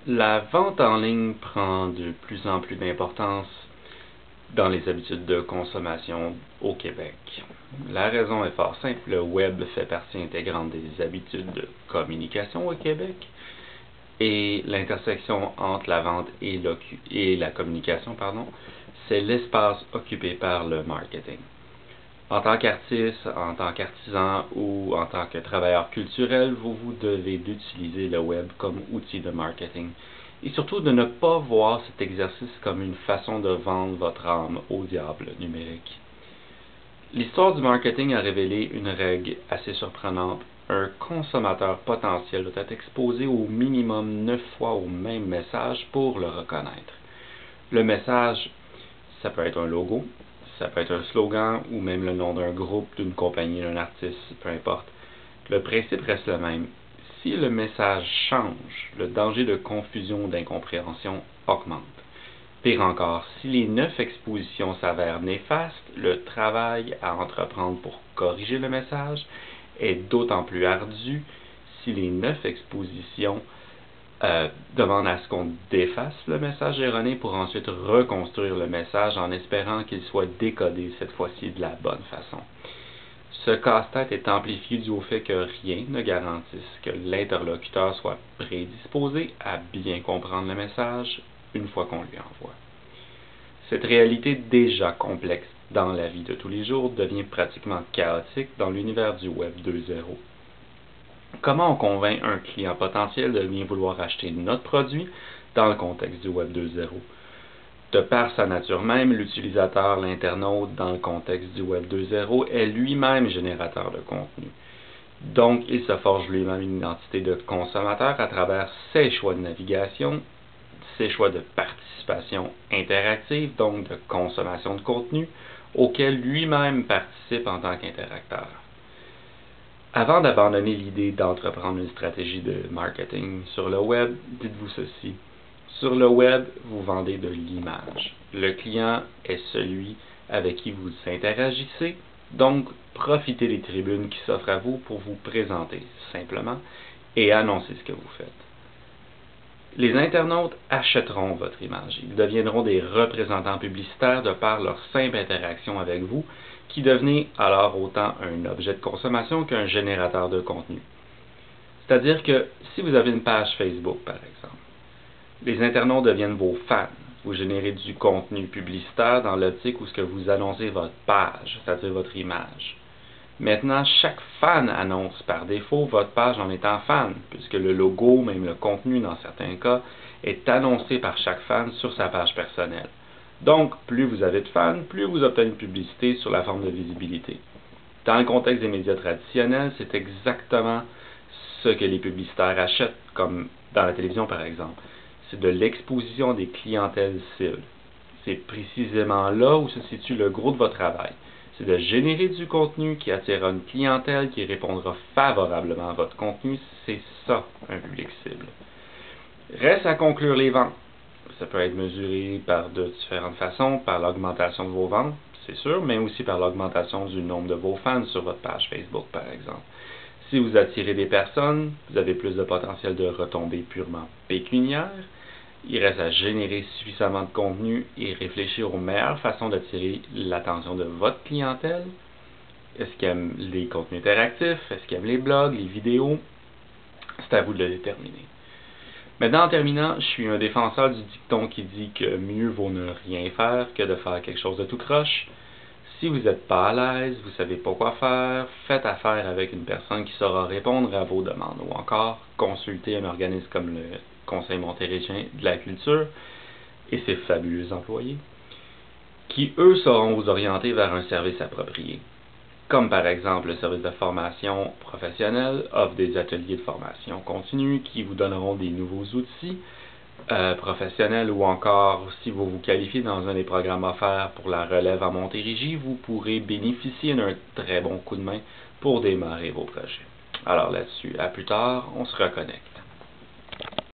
La vente en ligne prend de plus en plus d'importance dans les habitudes de consommation au Québec. La raison est fort simple, le web fait partie intégrante des habitudes de communication au Québec et l'intersection entre la vente et la communication, c'est l'espace occupé par le marketing. En tant qu'artiste, en tant qu'artisan ou en tant que travailleur culturel, vous devez d'utiliser le web comme outil de marketing et surtout de ne pas voir cet exercice comme une façon de vendre votre âme au diable numérique. L'histoire du marketing a révélé une règle assez surprenante. Un consommateur potentiel doit être exposé au minimum 9 fois au même message pour le reconnaître. Le message, ça peut être un logo, ça peut être un slogan ou même le nom d'un groupe, d'une compagnie, d'un artiste, peu importe. Le principe reste le même. Si le message change, le danger de confusion ou d'incompréhension augmente. Pire encore, si les 9 expositions s'avèrent néfastes, le travail à entreprendre pour corriger le message est d'autant plus ardu si les 9 expositions demandent à ce qu'on défasse le message erroné pour ensuite reconstruire le message en espérant qu'il soit décodé cette fois-ci de la bonne façon. Ce casse-tête est amplifié dû au fait que rien ne garantisse que l'interlocuteur soit prédisposé à bien comprendre le message une fois qu'on lui envoie. Cette réalité déjà complexe dans la vie de tous les jours devient pratiquement chaotique dans l'univers du Web 2.0. Comment on convainc un client potentiel de bien vouloir acheter notre produit dans le contexte du Web 2.0? De par sa nature même, l'utilisateur, l'internaute dans le contexte du Web 2.0 est lui-même générateur de contenu. Donc, il se forge lui-même une identité de consommateur à travers ses choix de navigation, ses choix de participation interactive, donc de consommation de contenu, auquel lui-même participe en tant qu'interacteur. Avant d'abandonner l'idée d'entreprendre une stratégie de marketing sur le web, dites-vous ceci. Sur le web, vous vendez de l'image. Le client est celui avec qui vous interagissez, donc profitez des tribunes qui s'offrent à vous pour vous présenter simplement et annoncer ce que vous faites. Les internautes achèteront votre image. Ils deviendront des représentants publicitaires de par leur simple interaction avec vous, qui devenez alors autant un objet de consommation qu'un générateur de contenu. C'est-à-dire que si vous avez une page Facebook, par exemple, les internautes deviennent vos fans. Vous générez du contenu publicitaire dans l'optique où ce que vous annoncez votre page, c'est-à-dire votre image. Maintenant, chaque fan annonce par défaut votre page en étant fan, puisque le logo, même le contenu dans certains cas, est annoncé par chaque fan sur sa page personnelle. Donc, plus vous avez de fans, plus vous obtenez de publicité sur la forme de visibilité. Dans le contexte des médias traditionnels, c'est exactement ce que les publicitaires achètent, comme dans la télévision par exemple. C'est de l'exposition des clientèles cibles. C'est précisément là où se situe le gros de votre travail. C'est de générer du contenu qui attirera une clientèle qui répondra favorablement à votre contenu. C'est ça, un public cible. Reste à conclure les ventes. Ça peut être mesuré par de différentes façons, par l'augmentation de vos ventes, c'est sûr, mais aussi par l'augmentation du nombre de vos fans sur votre page Facebook, par exemple. Si vous attirez des personnes, vous avez plus de potentiel de retombées purement pécuniaires. Il reste à générer suffisamment de contenu et réfléchir aux meilleures façons d'attirer l'attention de votre clientèle. Est-ce qu'ils aiment les contenus interactifs? Est-ce qu'ils aiment les blogs, les vidéos? C'est à vous de le déterminer. Maintenant, en terminant, je suis un défenseur du dicton qui dit que mieux vaut ne rien faire que de faire quelque chose de tout croche. Si vous n'êtes pas à l'aise, vous ne savez pas quoi faire, faites affaire avec une personne qui saura répondre à vos demandes ou encore consultez un organisme comme le Conseil montérégien de la culture et ses fabuleux employés qui, eux, sauront vous orienter vers un service approprié. Comme par exemple le service de formation professionnelle offre des ateliers de formation continue qui vous donneront des nouveaux outils professionnels ou encore si vous vous qualifiez dans un des programmes offerts pour la relève en Montérégie, vous pourrez bénéficier d'un très bon coup de main pour démarrer vos projets. Alors là-dessus, à plus tard, on se reconnecte.